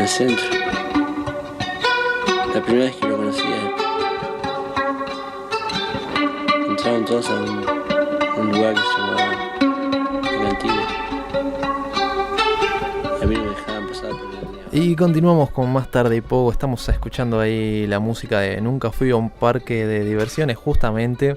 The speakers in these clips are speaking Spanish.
el centro. La primera vez que lo conocía, entraron todos a un lugar que se llamaba El Antiguo. Y a mí no me dejaban pasar porque Y continuamos con Más Tarde y Poco. Estamos escuchando ahí la música de Nunca Fui a un Parque de Diversiones, justamente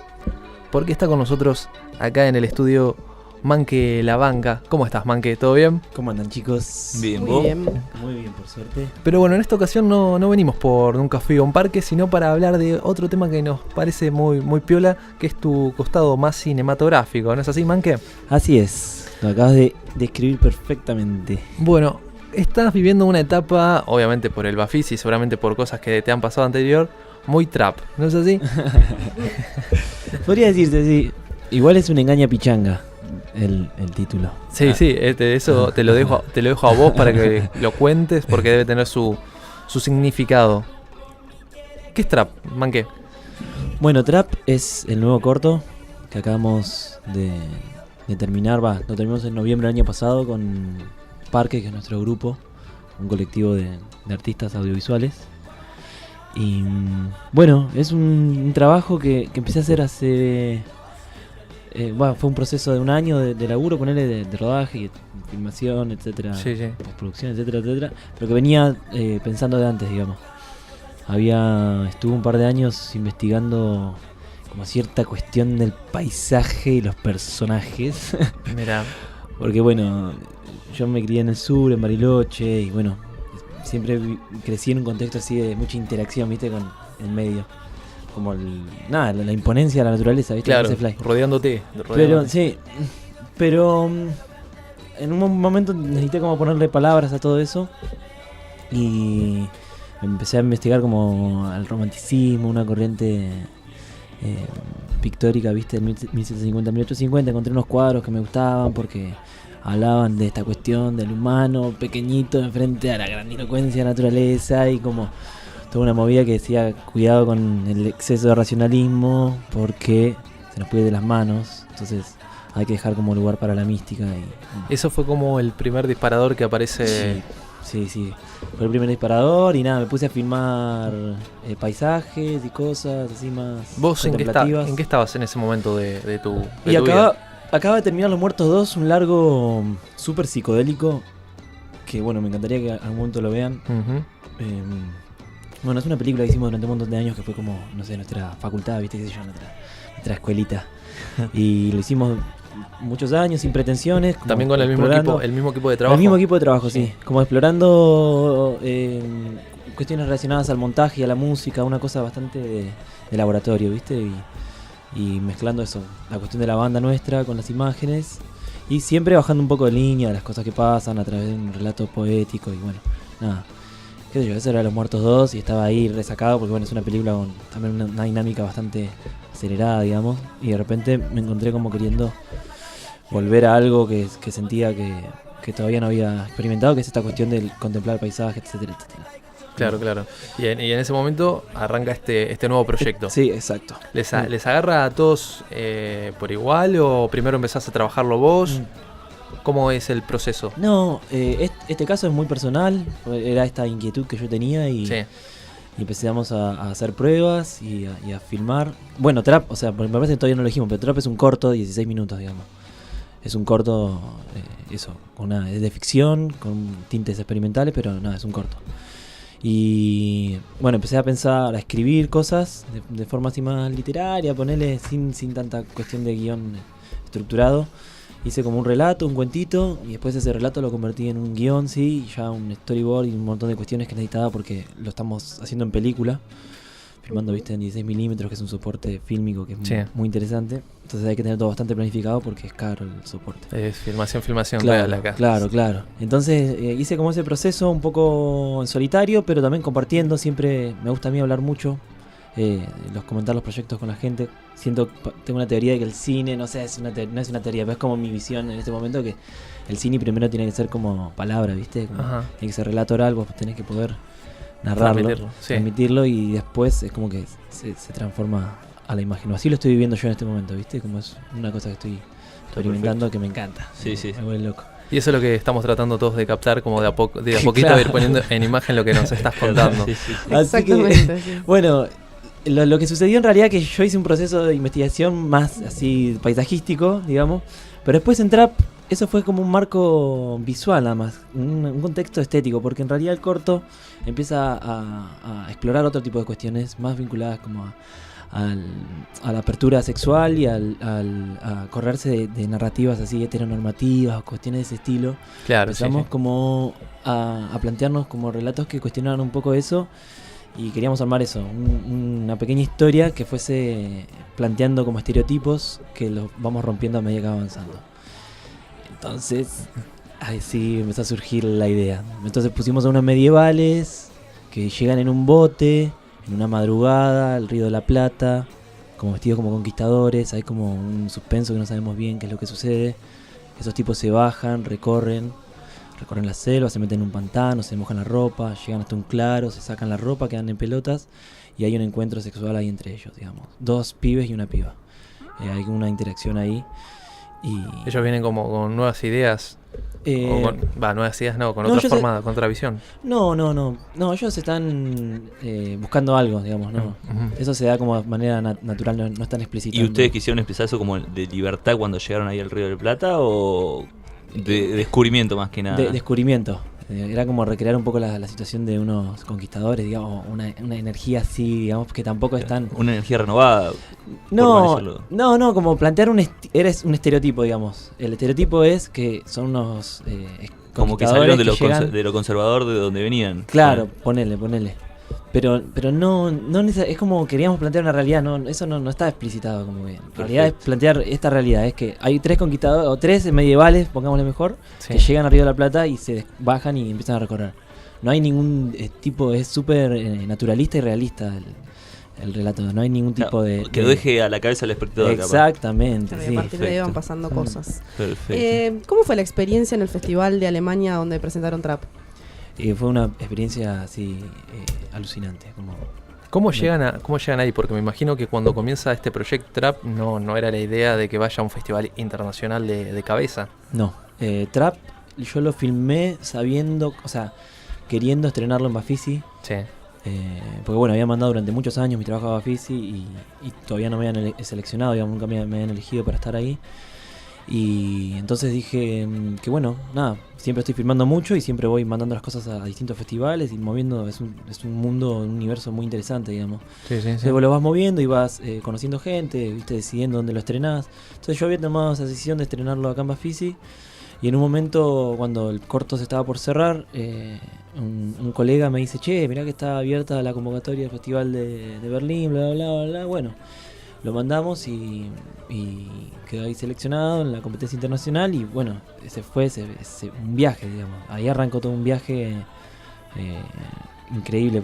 porque está con nosotros acá en el estudio Manque La Banca. ¿Cómo estás, Manque? ¿Todo bien? ¿Cómo andan, chicos? Bien, Muy ¿vos? bien. Muy bien, por suerte. Pero bueno, en esta ocasión no venimos por Nunca Fui a un Parque, sino para hablar de otro tema que nos parece muy piola, que es tu costado más cinematográfico, ¿no es así, Manque? Así es, lo acabas de describir perfectamente. Bueno, estás viviendo una etapa, obviamente por el Bafis y seguramente por cosas que te han pasado anterior, muy trap, ¿no es así? Podría decirse así. Igual es un engaña pichanga el título. Sí, eso te lo dejo a vos para que lo cuentes porque debe tener su significado. ¿Qué es trap, Manque? Bueno, Trap es el nuevo corto que acabamos de terminar. Lo terminamos en noviembre del año pasado con Parque, que es nuestro grupo, un colectivo de artistas audiovisuales. Y bueno, es un trabajo que empecé a hacer hace... fue un proceso de un año de laburo, ponerle de rodaje, filmación, etcétera, Sí. postproducción, etcétera, pero que venía pensando de antes, digamos. Estuve un par de años investigando como cierta cuestión del paisaje y los personajes. Mirá. Porque bueno, yo me crié en el sur, en Bariloche, y bueno, siempre crecí en un contexto así de mucha interacción, viste, con el medio. Como la imponencia de la naturaleza, viste. Claro, Ese fly. rodeándote. Pero sí, pero en un momento necesité como ponerle palabras a todo eso y empecé a investigar como el romanticismo, una corriente pictórica, viste, en 1750, 1850. Encontré unos cuadros que me gustaban porque hablaban de esta cuestión del humano pequeñito enfrente a la grandilocuencia de la naturaleza y como toda una movida que decía cuidado con el exceso de racionalismo porque se nos puede ir de las manos, entonces hay que dejar como lugar para la mística. Eso fue como el primer disparador que aparece. Sí, fue el primer disparador y nada, me puse a filmar paisajes y cosas así más ¿Vos en contemplativas. qué estabas en ese momento de tu Y acaba de terminar Los Muertos 2, un largo súper psicodélico que bueno, me encantaría que algún momento lo vean. Uh-huh. Bueno, es una película que hicimos durante un montón de años que fue como, no sé, nuestra facultad, viste, qué sé yo, nuestra escuelita. Y lo hicimos muchos años sin pretensiones. También con el mismo equipo de trabajo. El mismo equipo de trabajo, sí. Como explorando cuestiones relacionadas al montaje y a la música, una cosa bastante de laboratorio, viste, y mezclando eso, la cuestión de la banda nuestra con las imágenes y siempre bajando un poco de línea de las cosas que pasan a través de un relato poético y bueno, nada. Qué sé yo, eso era Los Muertos 2 y estaba ahí resacado porque bueno, es una película con también una dinámica bastante acelerada, digamos, y de repente me encontré como queriendo volver a algo que sentía que todavía no había experimentado, que es esta cuestión del contemplar el paisaje, etcétera. Claro. Y en ese momento arranca este nuevo proyecto. Sí, exacto. ¿Les agarra a todos por igual o primero empezás a trabajarlo vos? ¿Cómo es el proceso? No, este caso es muy personal, era esta inquietud que yo tenía y empezamos a hacer pruebas y a filmar. Bueno, Trap, o sea, me parece que todavía no lo dijimos, pero Trap es un corto de 16 minutos, digamos. Es un corto, es de ficción, con tintes experimentales, pero nada, es un corto. Y bueno, empecé a pensar, a escribir cosas de forma así más literaria, ponerle sin tanta cuestión de guión estructurado. Hice como un relato, un cuentito, y después ese relato lo convertí en un guión, sí, y ya un storyboard y un montón de cuestiones que necesitaba porque lo estamos haciendo en película, filmando, viste, en 16 milímetros, que es un soporte fílmico que es muy interesante. Entonces hay que tener todo bastante planificado porque es caro el soporte. Es filmación claro, real acá. Claro. Entonces hice como ese proceso un poco en solitario, pero también compartiendo. Siempre me gusta a mí hablar mucho, comentar los proyectos con la gente. Tengo una teoría de que el cine, no sé, no es una teoría, pero es como mi visión en este momento, que el cine primero tiene que ser como palabra, ¿viste? Tiene que ser relato oral, vos tenés que poder narrarlo, transmitirlo y después es como que se transforma a la imagen. Así lo estoy viviendo yo en este momento, ¿viste? Como es una cosa que estoy experimentando que me encanta. Sí. Me vuelve loco. Y eso es lo que estamos tratando todos de captar, como de a poquito Claro. ir poniendo en imagen lo que nos estás contando. Sí, sí, sí. Así que, Exactamente. Sí. bueno, lo que sucedió en realidad que yo hice un proceso de investigación más así paisajístico, digamos, pero después en Trap eso fue como un marco visual nada más, un contexto estético, porque en realidad el corto empieza a explorar otro tipo de cuestiones más vinculadas como a la apertura sexual y a correrse de narrativas así heteronormativas o cuestiones de ese estilo. Claro, sí, Empezamos sí. como a plantearnos como relatos que cuestionaran un poco eso y queríamos armar eso, una pequeña historia que fuese planteando como estereotipos que los vamos rompiendo a medida que va avanzando. Entonces, ahí sí empezó a surgir la idea. Entonces pusimos a unos medievales que llegan en un bote, en una madrugada, al Río de la Plata, como vestidos como conquistadores. Hay como un suspenso que no sabemos bien qué es lo que sucede. Esos tipos se bajan, recorren la selva, se meten en un pantano, se mojan la ropa, llegan hasta un claro, se sacan la ropa, quedan en pelotas y hay un encuentro sexual ahí entre ellos, digamos. 2 pibes y una piba. Hay una interacción ahí. Y Ellos vienen como con nuevas ideas. Nuevas ideas no, con no, otra yo forma, con otra visión. No, ellos están buscando algo, digamos, ¿no? Ujú. Eso se da como de manera natural, no es tan explícito. ¿Y ustedes quisieron expresar eso como de libertad cuando llegaron ahí al Río de la Plata o de descubrimiento más que nada? De descubrimiento. Era como recrear un poco la situación de unos conquistadores, digamos, una energía así, digamos, que tampoco es tan... Una energía renovada. No, decirlo. no, como plantear un estereotipo, digamos. El estereotipo es que son unos Como que conquistadores salieron de llegan- de lo conservador de donde venían. Claro, ponele. Pero no es como queríamos plantear una realidad, eso no está explicitado como bien. En realidad es plantear esta realidad, es que hay 3 conquistadores, o 3 medievales, pongámosle mejor, Sí. que llegan a Río de la Plata y se bajan y empiezan a recorrer. No hay ningún tipo, es súper naturalista y realista el relato, no hay ningún tipo de... Que lo deje a la cabeza del espectador. capaz. Exactamente, Claro, y sí. a partir de ahí van perfecto. pasando cosas. Perfecto. ¿Cómo fue la experiencia en el festival de Alemania donde presentaron Trap? Fue una experiencia así alucinante. ¿Cómo llegan ahí? Porque me imagino que cuando comienza este proyecto Trap no era la idea de que vaya a un festival internacional de cabeza. No, Trap yo lo filmé sabiendo, o sea, queriendo estrenarlo en Bafisi. Sí. Porque bueno, había mandado durante muchos años mi trabajo a Bafisi y todavía no me habían seleccionado, digamos, nunca me habían elegido para estar ahí. Y entonces dije que bueno, nada, siempre estoy filmando mucho y siempre voy mandando las cosas a distintos festivales y moviendo, es un mundo, un universo muy interesante, digamos. Sí, sí, Entonces vos lo vas moviendo y vas conociendo gente, viste, decidiendo dónde lo estrenás. Entonces yo había tomado esa decisión de estrenarlo acá en Bafisi y en un momento cuando el corto se estaba por cerrar, un colega me dice, che, mirá que está abierta la convocatoria del Festival de Berlín, bla, bla, bla, bla. Bueno, lo mandamos y quedó ahí seleccionado en la competencia internacional y bueno, ese fue un viaje, digamos. Ahí arrancó todo un viaje increíble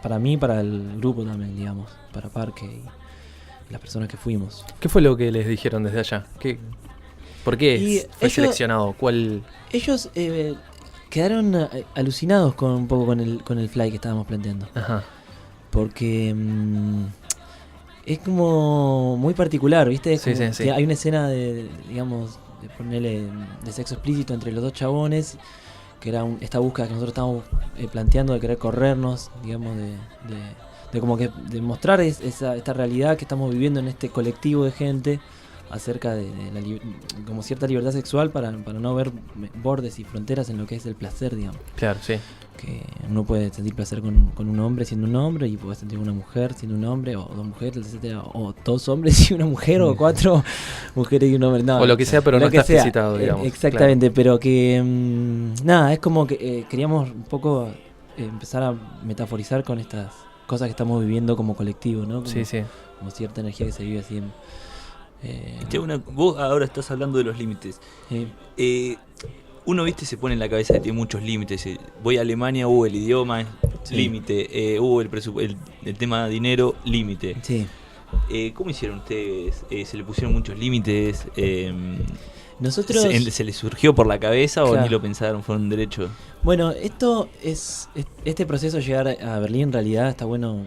para mí, para el grupo también, digamos, para Parque y las personas que fuimos. ¿Qué fue lo que les dijeron desde allá? ¿Por qué Y fue ellos- seleccionado? ¿Cuál? Ellos quedaron alucinados un poco con el fly que estábamos planteando. Ajá. Porque es como muy particular, ¿viste? Es Sí, como sí, que sí. hay una escena de ponerle de sexo explícito entre los 2 chabones, que era esta búsqueda que nosotros estábamos planteando de querer corrernos, digamos, de como que de mostrar esta realidad que estamos viviendo en este colectivo de gente acerca de como cierta libertad sexual para no ver bordes y fronteras en lo que es el placer, digamos. Claro, sí. Que uno puede sentir placer con un hombre siendo un hombre y puede sentir una mujer siendo un hombre o 2 mujeres, etcétera, o 2 hombres y una mujer o 4 mujeres y un hombre, no, O lo que sea, pero lo no que está sea, explicitado, digamos. exactamente, pero que nada, es como que queríamos un poco empezar a metaforizar con estas cosas que estamos viviendo como colectivo, ¿no? Como, Sí, sí. como cierta energía que se vive así Vos ahora estás hablando de los límites. Uno, viste, se pone en la cabeza que tiene muchos límites. Voy a Alemania, el idioma, Sí. límite. El tema dinero, límite. sí. ¿Cómo hicieron ustedes? ¿Se le pusieron muchos límites? Nosotros ¿Se les surgió por la cabeza o Claro. ni lo pensaron? ¿Fueron derechos? Bueno, este proceso de llegar a Berlín en realidad está bueno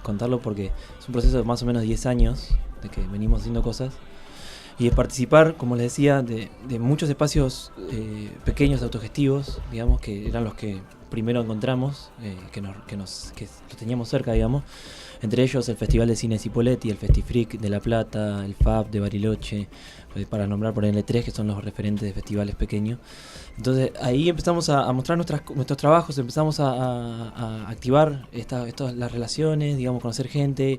contarlo porque es un proceso de más o menos 10 años de que venimos haciendo cosas. y de participar, como les decía, de muchos espacios pequeños autogestivos, digamos, que eran los que primero encontramos, que los teníamos cerca, digamos. Entre ellos el Festival de Cine Cipolletti, el Festifreak de La Plata, el FAB de Bariloche, para nombrar por L3, que son los referentes de festivales pequeños. Entonces ahí empezamos a mostrar nuestros trabajos, empezamos a activar las relaciones, digamos, conocer gente.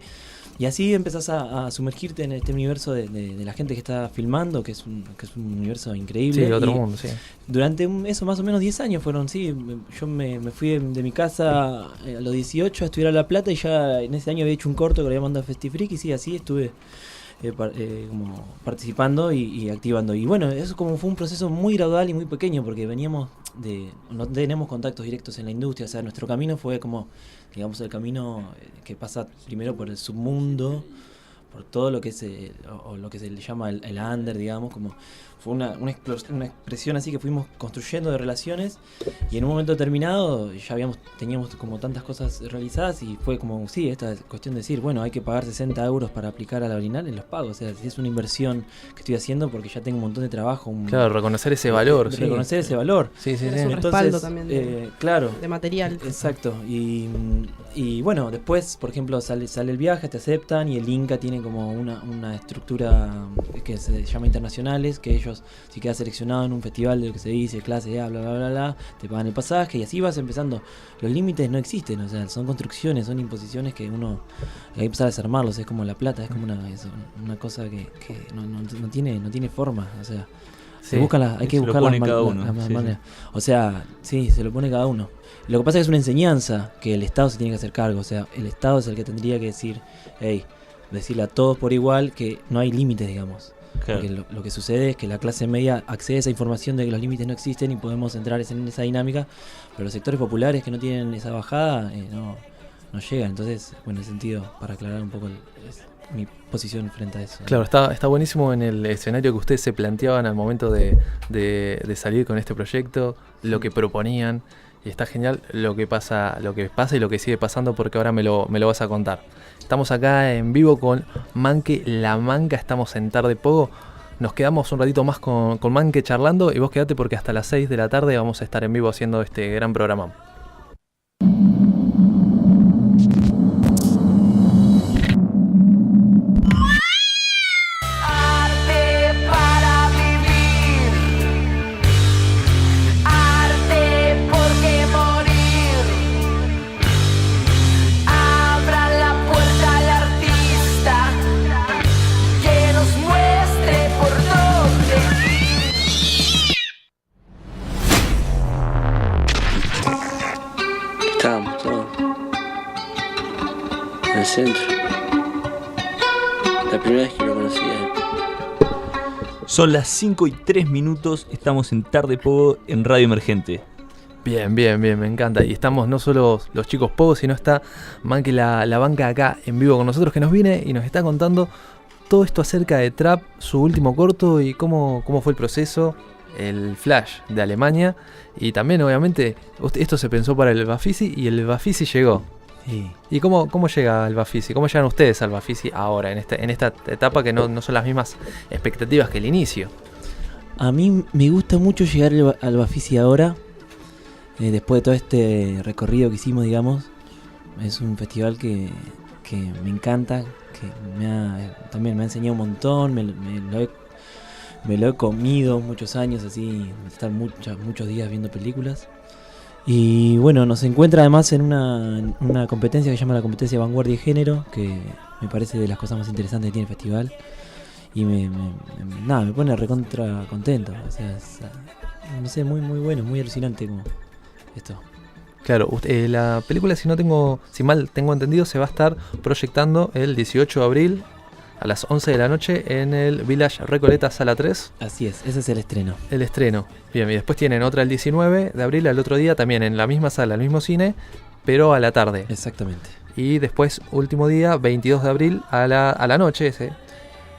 Y así empezás a sumergirte en este universo de la gente que está filmando, que es un universo increíble. Sí, otro mundo, sí. Durante eso más o menos 10 años fueron, sí. Yo me fui de mi casa a los 18 a estudiar a La Plata y ya en ese año había hecho un corto que lo había mandado a Festifreak y sí, así estuve como participando y activando. Y bueno, eso como fue un proceso muy gradual y muy pequeño porque no tenemos contactos directos en la industria, o sea, nuestro camino fue como, digamos, el camino que pasa primero por el submundo, por todo lo que es o lo que se le llama el under, digamos, como fue una expresión así que fuimos construyendo de relaciones y en un momento determinado ya teníamos como tantas cosas realizadas y fue como, sí, esta cuestión de decir, bueno, hay que pagar 60 euros para aplicar a la Bienal, en los pagos, o sea, si es una inversión que estoy haciendo porque ya tengo un montón de trabajo. Claro, reconocer ese valor. Reconocer ese valor. Sí, sí, sí. Es un respaldo también claro, de material. Exacto. Y bueno, después, por ejemplo, sale el viaje, te aceptan y el Inca tiene como una estructura que se llama internacionales, que ellos, si quedas seleccionado en un festival de lo que se dice, clase A, bla, bla, bla, bla, te pagan el pasaje y así vas empezando. Los límites no existen, o sea, son construcciones, son imposiciones que uno hay que empezar a desarmarlos, es como La Plata, es como una cosa que no tiene forma, o sea, Sí, hay que buscar las maneras. maneras. O sea, sí, se lo pone cada uno. Lo que pasa es que es una enseñanza que el Estado se tiene que hacer cargo. O sea, el Estado es el que tendría que decirle a todos por igual que no hay límites, digamos. Claro. Porque lo que sucede es que la clase media accede a esa información de que los límites no existen y podemos entrar en esa dinámica, pero los sectores populares que no tienen esa bajada no llegan. Entonces, bueno, en ese sentido, para aclarar un poco mi posición frente a eso. Claro, está buenísimo en el escenario que ustedes se planteaban al momento de salir con este proyecto, lo que proponían, y está genial lo que pasa y lo que sigue pasando, porque ahora me lo vas a contar. Estamos acá en vivo con Manque La Manca, estamos en Tarde Pogo. Nos quedamos un ratito más con Manque charlando y vos quedate porque hasta las 6 de la tarde vamos a estar en vivo haciendo este gran programa. Estábamos todos en el centro. La primera vez que lo conocía. Son las 5:03, estamos en Tarde Pogo en Radio Emergente. Bien, me encanta. Y estamos no solo los chicos Pogo, sino está Manque la Banca acá en vivo con nosotros, que nos viene y nos está contando todo esto acerca de Trap, su último corto y cómo fue el proceso, el flash de Alemania. Y también, obviamente, esto se pensó para el Bafisi y el Bafisi llegó. Sí. ¿Y cómo llega el Bafisi? ¿Cómo llegan ustedes al Bafisi ahora, en esta etapa que no son las mismas expectativas que el inicio? A mí me gusta mucho llegar al Bafisi ahora, después de todo este recorrido que hicimos, digamos. Es un festival que me encanta, que también me ha enseñado un montón, me lo he comido muchos años, así, estar muchos días viendo películas. Y bueno, nos encuentra además en una competencia que se llama la competencia Vanguardia y Género, que me parece de las cosas más interesantes que tiene el festival. Y me pone recontra contento. O sea, no sé, muy bueno, muy alucinante como esto. Claro, la película, si mal tengo entendido, se va a estar proyectando el 18 de abril a las 11 de la noche en el Village Recoleta Sala 3. Así es, ese es el estreno. El estreno. Bien, y después tienen otra el 19 de abril, al otro día, también en la misma sala, el mismo cine, pero a la tarde. Exactamente. Y después, último día, 22 de abril a la noche,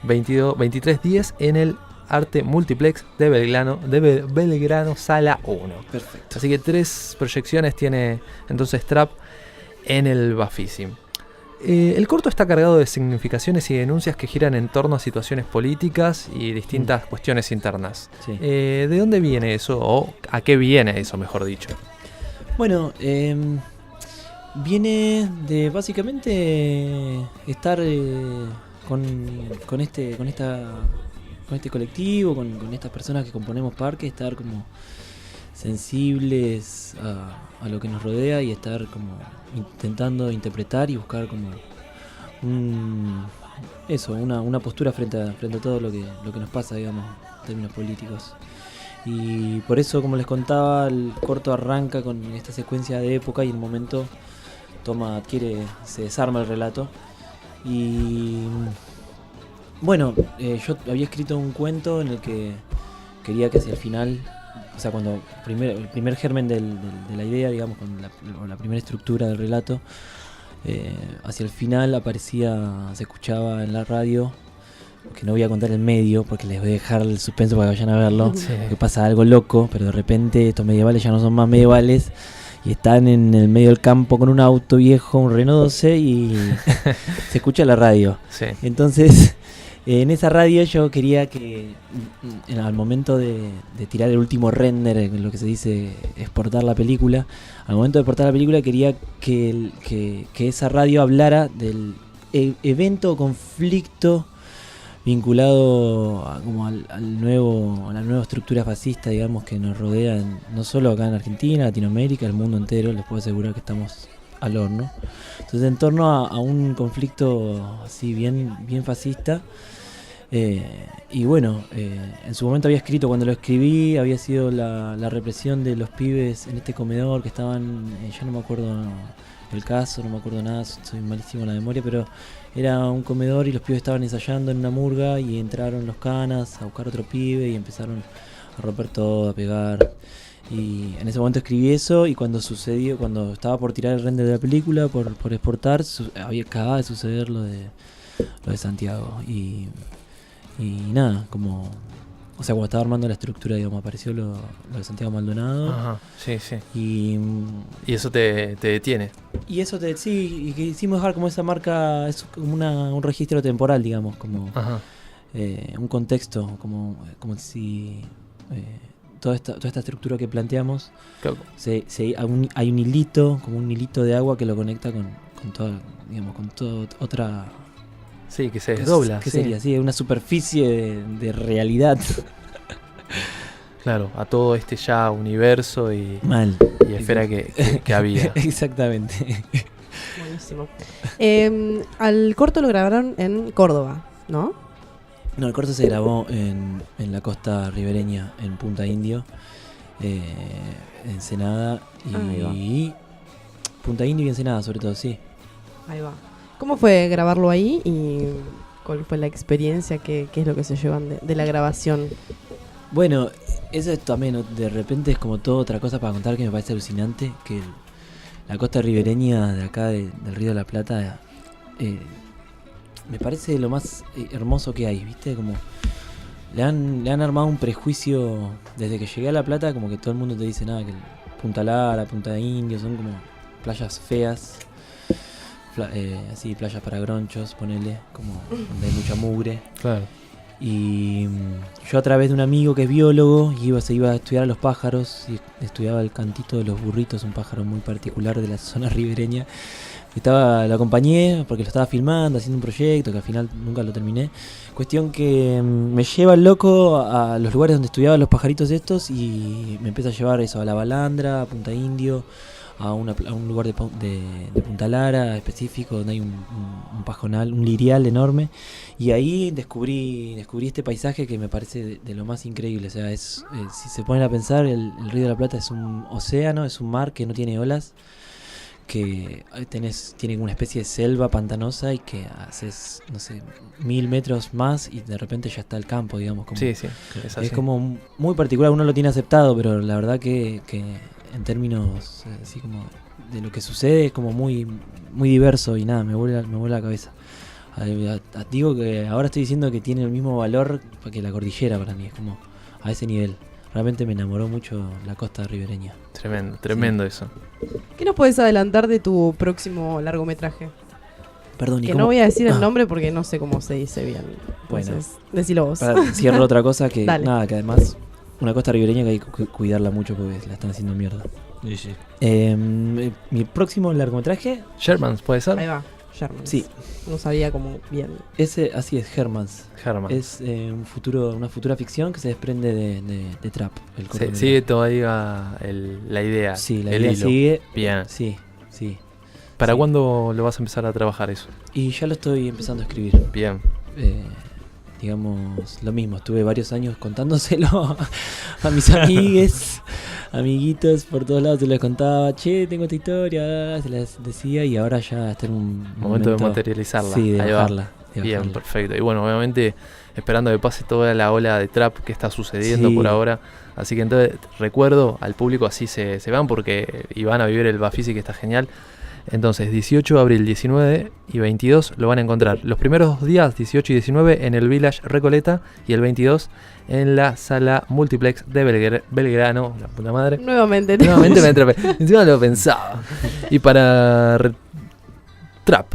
23:10 en el Arte Multiplex de Belgrano, Sala 1. Perfecto. Así que 3 proyecciones tiene entonces Trap en el Bafisi. El corto está cargado de significaciones y denuncias que giran en torno a situaciones políticas y distintas cuestiones internas. Sí. ¿De dónde viene eso? ¿O a qué viene eso, mejor dicho? Bueno, viene de básicamente estar con este colectivo, con estas personas que componemos Parque, estar como sensibles a lo que nos rodea y estar como intentando interpretar y buscar como una postura frente a todo lo que nos pasa, digamos, en términos políticos. Y por eso, como les contaba, el corto arranca con esta secuencia de época y en un momento se desarma el relato. Y bueno, yo había escrito un cuento en el que quería que hacia el final, o sea, cuando el primer germen de la idea, digamos, con la primera estructura del relato, hacia el final se escuchaba en la radio, que no voy a contar el medio porque les voy a dejar el suspenso para que vayan a verlo, que pasa algo loco, pero de repente estos medievales ya no son más medievales y están en el medio del campo con un auto viejo, un Renault 12, y se escucha la radio. Sí. Entonces, en esa radio yo quería que al momento de tirar el último render, lo que se dice exportar la película, al momento de exportar la película quería que esa radio hablara del evento o conflicto vinculado a la nueva estructura fascista, digamos, que nos rodea no solo acá en Argentina, Latinoamérica, el mundo entero. Les puedo asegurar que estamos al horno. Entonces, en torno a un conflicto así bien fascista, y bueno, en su momento había escrito, cuando lo escribí, había sido la represión de los pibes en este comedor que estaban, ya no me acuerdo el caso, no me acuerdo nada, soy malísimo en la memoria, pero era un comedor y los pibes estaban ensayando en una murga y entraron los canas a buscar otro pibe y empezaron a romper todo, a pegar. Y en ese momento escribí eso, y cuando estaba por tirar el render de la película, por exportar, acababa de suceder lo de Santiago. Y nada, cuando estaba armando la estructura, digamos, apareció lo de Santiago Maldonado. Ajá, sí. Y eso te detiene. Y eso sí, y que hicimos dejar como esa marca, es como un registro temporal, digamos, como un contexto, como si toda esta estructura que planteamos, claro. Hay un hilito, como un hilito de agua que lo conecta con toda, digamos, con toda otra. Sí, que se desdobla. ¿Qué sería? Sí, una superficie de realidad. Claro, a todo este ya universo y esfera que había. Exactamente. Buenísimo. Al corto lo grabaron en Córdoba, ¿no? No, el corto se grabó en la costa ribereña, en Punta Indio, Ensenada y Punta Indio y Ensenada, sobre todo, sí. Ahí va. ¿Cómo fue grabarlo ahí y cuál fue la experiencia? ¿Qué es lo que se llevan de la grabación? Bueno, eso es también, de repente es como toda otra cosa para contar, que me parece alucinante, que la costa ribereña de acá del Río de la Plata me parece lo más hermoso que hay, ¿viste? Como le han armado un prejuicio desde que llegué a La Plata, como que todo el mundo te dice nada, que Punta Lara, Punta Indio son como playas feas. Así, playas para gronchos, ponele, como donde hay mucha mugre. Claro. Y yo, a través de un amigo que es biólogo, se iba a estudiar a los pájaros, y estudiaba el cantito de los burritos, un pájaro muy particular de la zona ribereña. Lo acompañé porque lo estaba filmando, haciendo un proyecto que al final nunca lo terminé. Cuestión que me lleva el loco a los lugares donde estudiaba los pajaritos estos, y me empieza a llevar eso, a La Balandra, a Punta Indio, a un lugar de Punta Lara específico, donde hay un pajonal, un lirial enorme, y ahí descubrí este paisaje que me parece de lo más increíble. O sea, si se ponen a pensar, el Río de la Plata es un océano, es un mar que no tiene olas, que tiene una especie de selva pantanosa, y que haces, no sé, 1000 metros más y de repente ya está el campo, digamos. Sí, es como muy particular, uno lo tiene aceptado, pero la verdad que en términos así como de lo que sucede es como muy diverso, y nada, me vuela la cabeza. Digo que ahora estoy diciendo que tiene el mismo valor que la cordillera para mí, es como a ese nivel. Realmente me enamoró mucho la costa ribereña. Tremendo sí. Eso. ¿Qué nos puedes adelantar de tu próximo largometraje? Perdón, ¿y Que cómo? no voy a decir el nombre porque no sé cómo se dice bien. Bueno. Entonces, decilo vos. Para cierro otra cosa que Dale. nada, que además una costa ribereña que hay que cuidarla mucho porque la están haciendo mierda. Sí, sí. Mi próximo largometraje, Shermans, ¿puede ser? Ahí va, Sherman. sí, No sabía cómo bien. ese así es, Hermans. Herman. Es una futura ficción que se desprende de Trap, el corto. Sigue todavía la idea. Sí, la el idea hilo. sigue. Bien. Sí, sí. ¿Para Sí. cuándo lo vas a empezar a trabajar eso? Y ya lo estoy empezando a escribir. Bien. Digamos, lo mismo, estuve varios años contándoselo a mis amiguitos, por todos lados se les contaba, che, tengo esta historia, se les decía y ahora ya está en un Momento de materializarla. Sí, de Ahí va. bajarla. Bien, perfecto. Y bueno, obviamente esperando que pase toda la ola de trap que está sucediendo Sí. por ahora. Así que entonces recuerdo al público así se van porque y van a vivir el Bafisi que está genial. Entonces 18 de abril, 19 y 22 lo van a encontrar. Los primeros días, 18 y 19, en el Village Recoleta y el 22 en la sala Multiplex de Belgrano. La puta madre. Nuevamente. Nuevamente me atrapé. Encima lo pensaba. Y para Trap.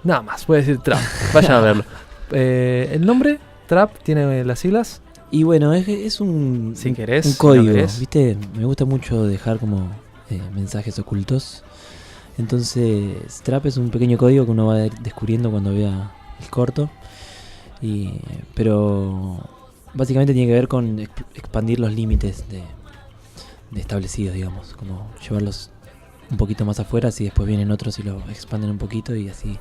Nada más, voy a decir Trap. Vayan a verlo. El nombre, Trap, tiene las siglas. Y bueno, es un, Si querés, un si código, no querés. ¿viste? Me gusta mucho dejar como mensajes ocultos. Entonces, Trap es un pequeño código que uno va a ir descubriendo cuando vea el corto. Pero básicamente tiene que ver con expandir los límites de establecidos, digamos. Como llevarlos un poquito más afuera, si después vienen otros y lo expanden un poquito y así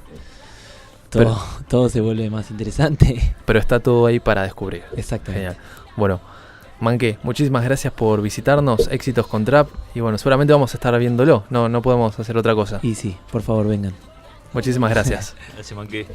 todo se vuelve más interesante. Pero está todo ahí para descubrir. Exactamente. Genial. Bueno, Manque, muchísimas gracias por visitarnos. Éxitos con Trap. Y bueno, seguramente vamos a estar viéndolo. No podemos hacer otra cosa. Y sí, por favor, vengan. Muchísimas gracias. Gracias, Manque.